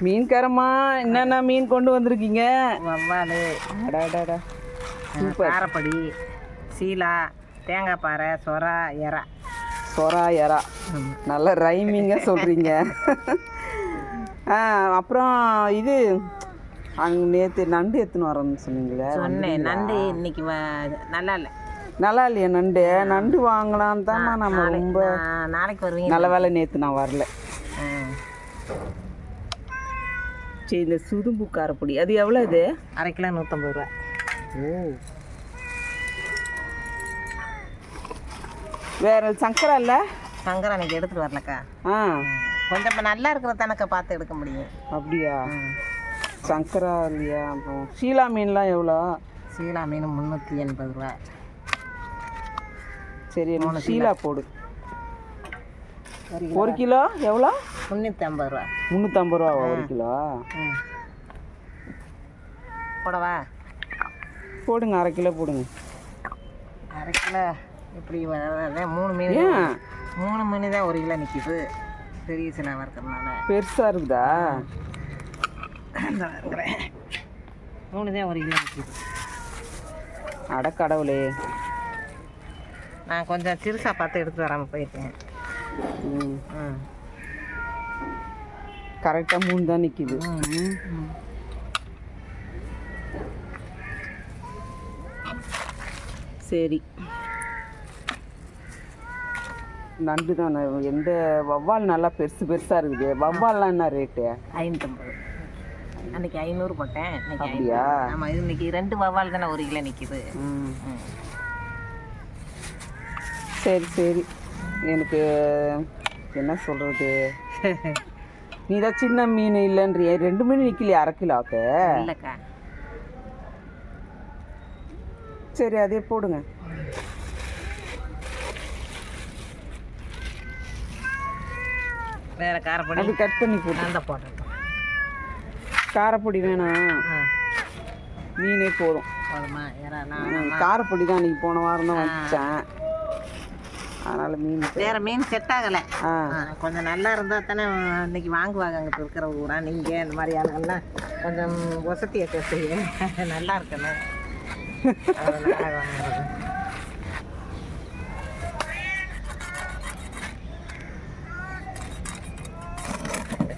மீன்காரம்மா, என்னென்ன மீன் கொண்டு வந்திருக்கீங்க? வவ்வால், அடாடாடா, சூப்பர். காரப்படி, சீலா, தேங்காய் பாறை, சொரா, எறா. சொரா எறா, நல்ல ரைமிங்காக சொல்கிறீங்க. அப்புறம் இது அங்கே நேற்று நண்டு எடுத்துன்னு வரேன்னு சொன்னீங்களே? சொன்னேன், நண்டு இன்னைக்கு நல்லா இல்லை. நல்லா இல்லையா நண்டு? நண்டு வாங்கலான்னு தான் நம்ம ரொம்ப நாளைக்கு வருவீங்க. நல்ல வேலை நேற்று நான் வரல. சரி, இந்த சுதும்பு காரப்பொடி அது எவ்வளோ? இது அரை கிலோ 150 ரூபா. ஓ, வேற சங்கரா இல்லை? சங்கரா அன்னைக்கு எடுத்துகிட்டு வரலக்கா. கொஞ்சம் இப்போ நல்லா இருக்கிற தனக்கா பார்த்து எடுக்க முடியும். அப்படியா? சங்கரா இல்லையா? அப்புறம் ஷீலா மீன்லாம் எவ்வளோ? சீலா மீன் 380 ரூபா. சரி, ஷீலா போடு. 1 கிலோ எவ்வளோ? 350 ரூபா. 350 ரூபா 1 கிலோ. போடவா? போடுங்க, அரை கிலோ போடுங்க. அரை கிலோ இப்படி 3 மீன். 3 மீன் தான் 1 கிலோ நிற்கிது. பெரிய சிலாவாக இருக்கிறதுனால பெருசாக இருக்குதா? 3 தான் 1 கிலோ நிற்கிது. அட கடவுளே, நான் கொஞ்சம் சிறுசாக பார்த்து எடுத்து வராமல் போயிட்டேன். கரெக்டாக 3 தான் நிற்கிது. சரி, நண்டு தான். எந்த வவ்வால் நல்லா பெருசாக இருக்குது. வவ்வால்லாம் என்ன ரேட்டு? 550. அன்றைக்கி 500 போட்டேன். அப்படியா? ஆமாம், இது இன்னைக்கு 2 வவ்வால் தானே 1 கிலோ நிற்கிது. சரி சரி, எனக்கு என்ன சொல்கிறது, நீ தான் சின்ன மீன் இல்லைன்றிய. 2 மீன் நிற்கலையா அரை கிலோக்கு? இல்லைக்கா. சரி, அதே போடுங்க. வேறு காரப்பொடி அது கட் பண்ணி போட்டு அந்த போட்டேன். காரப்பொடி வேணாம், மீனே போதும். போதுமா? காரப்பொடி தான் அன்றைக்கி போன வாரம் தான் வச்சேன், அதனால் மீன் வேறு மீன் செட் ஆகலை. கொஞ்சம் நல்லா இருந்தால் தானே இன்னைக்கு வாங்குவாங்க. அங்கே இருக்கிற ஊரா நீங்கள் இந்த மாதிரி ஆளுங்கள்லாம் கொஞ்சம் வசதியை கேட்பீங்க. நல்லா இருக்கணும்.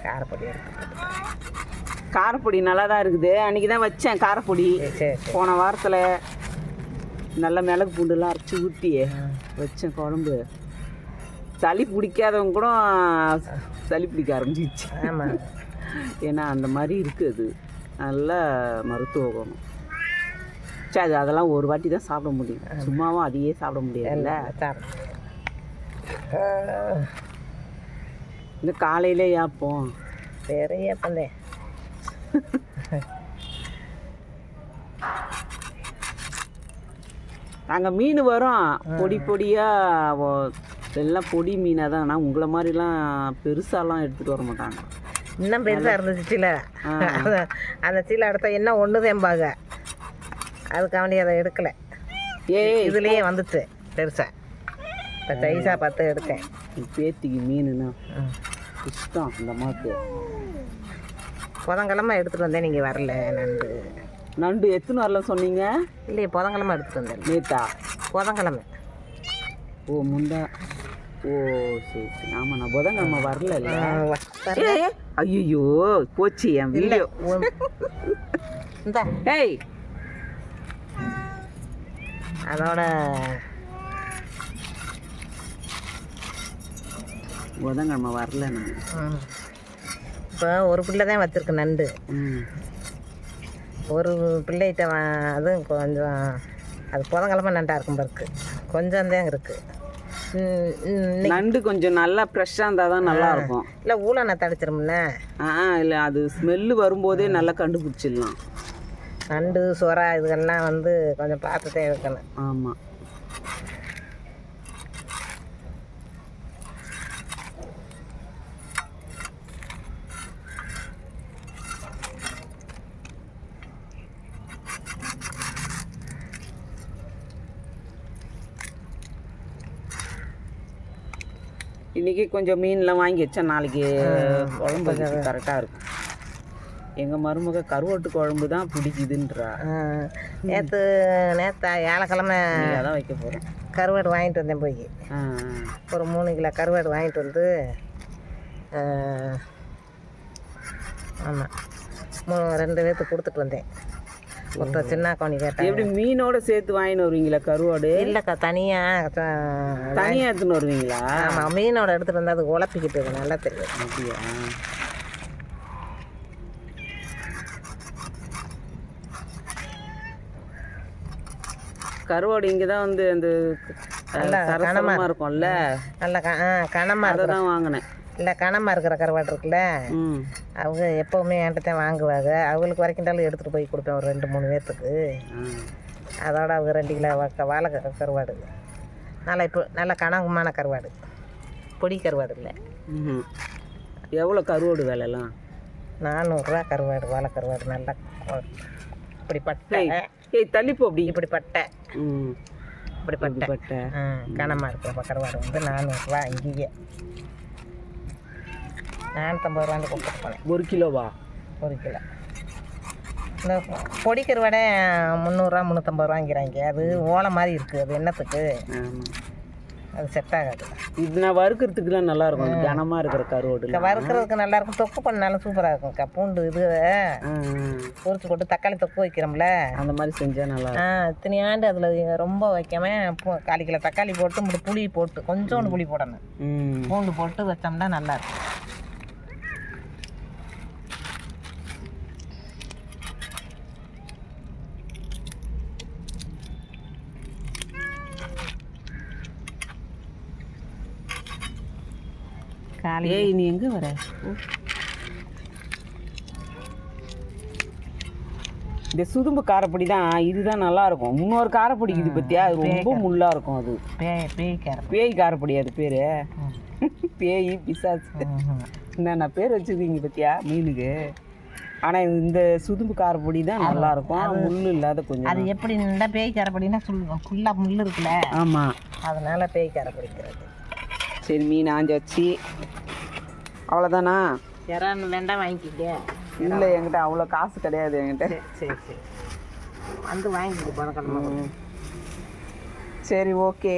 காரப்பொடி காரப்பொடி நல்லா தான் இருக்குது. அன்றைக்கி தான் வச்சேன் காரப்பொடி. போன வாரத்தில் நல்ல மிளகு பூண்டுலாம் அரைச்சி ஊற்றி வச்சேன் குழம்பு. சளி பிடிக்காதவங்க கூட சளி பிடிக்க ஆரம்பிச்சிச்சு. ஆமாம், ஏன்னா அந்த மாதிரி இருக்குது. நல்லா மருத்துவ குணம். சரி, அதெல்லாம் ஒரு வாட்டி தான் சாப்பிட முடியும், சும்மாவும் அதையே சாப்பிட முடியாதுல்ல. இந்த காலையிலே ஏப்போம் வேறு ஏப்பந்தே. நாங்கள் மீன் வரோம் பொடி பொடியாக, எல்லாம் பொடி மீனாக தான். ஆனால் உங்களை மாதிரிலாம் பெருசாலாம் எடுத்துகிட்டு வர மாட்டாங்க. இன்னும் பெருசாக இருந்துச்சு சீலை. அந்த சீலை எடுத்தா என்ன ஒன்று தேம்பாங்க, அதுக்காண்டி அதை எடுக்கலை. இதுலேயே வந்துச்சு பெருசாக. இப்போ சைஸாக பார்த்து எடுத்தேன். பேத்திக்கு மீனுன்னா இஷ்டம். அந்த அம்மாவுக்கு புதன்கிழமை எடுத்துகிட்டு வந்தேன், நீங்கள் வரல. நண்டு எத்தனை வரல சொன்னீங்க? இல்லையே, புதன்கிழமை எடுத்துகிட்டு வந்தேன். நேத்தா? புதன்கிழமை. ஓ, முந்தா. ஓ, சரி சரி. ஆமாம், நான் புதன்கிழமை வரல. இல்லை, ஐயோ போச்சு என் வீடியோ. இந்த ஏய், அதோட புதன்கிழமை வரல நான். இப்போ ஒரு பிள்ளை தான் வச்சுருக்கு நண்டு. ஒரு பிள்ளைகிட்ட அதுவும் கொஞ்சம் அது புதன்கிழமை நண்டாக இருக்கும் பிறகு கொஞ்சம் தான் இருக்குது. நண்டு கொஞ்சம் நல்லா ஃப்ரெஷ்ஷாக இருந்தால் தான் நல்லா இருக்கும். இல்லை ஊழனை தடிச்சிருமுல்ல. இல்லை, அது ஸ்மெல்லு வரும்போதே நல்லா கண்டுபிடிச்சிடலாம். நண்டு சொரா இதுகள்லாம் வந்து கொஞ்சம் பார்த்துட்டே இருக்கணும். ஆமாம். இன்றைக்கி கொஞ்சம் மீன்லாம் வாங்கி வச்சா நாளைக்கு குழம்பு கரெக்டாக இருக்கும். எங்கள் மருமக கருவாட்டு குழம்பு தான் பிடிக்குதுன்றா. நேற்று வியாழக்கிழமை அதான் வைக்க போகிறேன். கருவாடு வாங்கிட்டு வந்தேன் போய். ஒரு 3 கிலோ கருவாடு வாங்கிட்டு வந்து ஆமாம் 2 பேர்த்துக்கு கொடுத்துட்டு வந்தேன். ஒருத்தர் சின்ன கோணி கேட்டேன். எப்படி மீனோட சேர்த்து வாங்கின்னு வருவீங்களா கருவாடு? இல்லைக்கா, தனியாக எடுத்துன்னு வருவீங்களா? ஆமாம், மீனோட எடுத்துகிட்டு வந்து அது உழப்பிக்கிட்டு நல்லா தெரியும். அப்படியா? கருவாடு இங்கே தான் வந்து அந்த கனமாக இருக்கும்ல, நல்லா கனமாக அதை தான் வாங்கினேன். இல்லை, கனமாக இருக்கிற கருவாடு இருக்குல்ல, அவங்க எப்போவுமே என்கிட்ட தான் வாங்குவாங்க. அவங்களுக்கு வரைக்கும்டாலும் எடுத்துகிட்டு போய் கொடுப்பேன் ஒரு 2-3 பேர்த்துக்கு. அதோட அவங்க 2 கிலோ வாழை கருவாடு நல்லா கனமான கருவாடு, பொடி கருவாடு இல்லை. எவ்வளோ கருவாடு விலைலாம்? 400 ரூபா கருவாடு, வாழை கருவாடு. நல்லா இப்படி பட்டை தள்ளிப்போ அப்படி இப்படி பட்டை இப்படி பட்டை கனமாக இருக்கிற கருவாடு வந்து 400 ரூபா. இங்கேயே 450 ரூபான்னு கொடுத்துட்டு போனேன். 1 கிலோவா? 1 கிலோ. இந்த பொடி கருவாடை 300 ரூபா 350 ரூபாங்கிறாங்க. அது ஓலை மாதிரி இருக்குது, அது என்னத்துக்கு? அது செட் ஆகாது. இது நான் வறுக்கிறதுக்குலாம் நல்லாயிருக்கும். அது கனமாக இருக்கிற கருவாடு வறுக்கிறதுக்கு நல்லாயிருக்கும். தொக்கு பண்ணாலும் சூப்பராக இருக்கும்க்கா. பூண்டு இது பொரிச்சு போட்டு தக்காளி தொக்கு வைக்கிறோம்ல, அந்த மாதிரி செஞ்சால் நல்லா. இத்தனையாண்டு அதில் ரொம்ப வைக்காம 1/4 கிலோ தக்காளி போட்டு புளி போட்டு கொஞ்சோண்டு புளி போடணும், பூண்டு போட்டு வச்சோம்னா நல்லாயிருக்கும். ஏய், நீ எங்கே வர? இந்த சுதும்பு காரப்பொடி தான், இதுதான் நல்லா இருக்கும். இன்னொரு காரப்பொடி இது பற்றியா, அது ரொம்ப முள்ளாக இருக்கும். அது பேய் காரப்பொடி. அது பேர் பேய் பிசாசு என்னென்ன பேர் வச்சுருக்கீங்க பற்றியா மீனுக்கு. ஆனால் இந்த சுதும்பு காரப்பொடி தான் நல்லா இருக்கும், முள் இல்லாத. கொஞ்சம் அது எப்படி இருந்தால் பேய் காரப்பொடினா ஃபுல்லாக முள் இருக்குல்ல. ஆமாம், அதனால் பேய் காரப்பொடிக்கிறது. சரி, மீன் ஆஞ்சாச்சு, அவ்வளோதானா? யாரான்னு வேண்டாம் வாங்கிக்கிங்க. இல்லை, என்கிட்ட அவ்வளோ காசு கிடையாது என்கிட்ட. சரி வந்து வாங்கிக்கிட்டு போன. சரி, ஓகே.